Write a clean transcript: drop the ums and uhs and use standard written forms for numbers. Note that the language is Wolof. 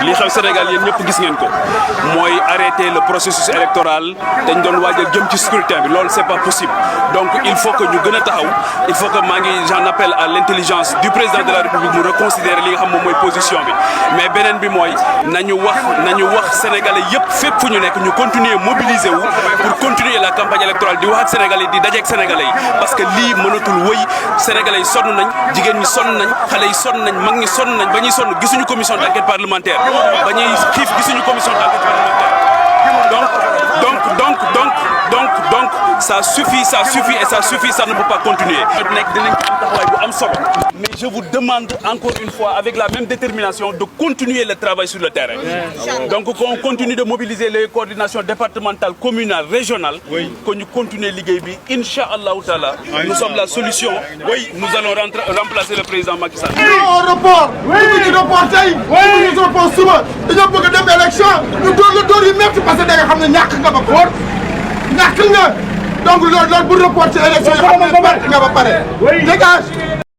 li xew Sénégal yéen ñëpp gis ngeen ko mooy arrêter le processus électoral dañ doon waajal jëm ci scrutin bi loolu c'est pas possible donc il faut que ñu gën a taxaw il faut que j'en appelle à l'intelligence du président de la République mu reconsidérer li nga xam moom mooy position bi mais beneen bi mooy nañu wax sénégalais yëpp fépp fu ñu nekk ñu continuer mobiliser wu pour continuer la campagne électorale di wax ak sénégalais di dajeek sénégalais yi parce que lii mënatul wëy sénégalais yi sonn nañ jigéen ñi sonn nañ xale yi sonn nañ mag ñi sonn nañ ba ñuy sonn gisuñu commission d'enquête parlementaire ba ñuy xiif gisuñu commission d'enquête parlementaire donc ça suffit et ça suffit, ça ne peut pas continuer. Mais je vous demande encore une fois, avec la même détermination, de continuer le travail sur le terrain. Donc qu'on continue de mobiliser les coordinations départementales, communales, régionales, que nous continuons l'IGB. Inch'Allah, nous sommes la solution. Oui, nous allons remplacer le président Macky Sall. On repart. Oui. Nous reportons souvent. Nous avons des élections. Nous devons les mettre parce que nous avons des donc, l'autre pour reporter l'élection, dégage.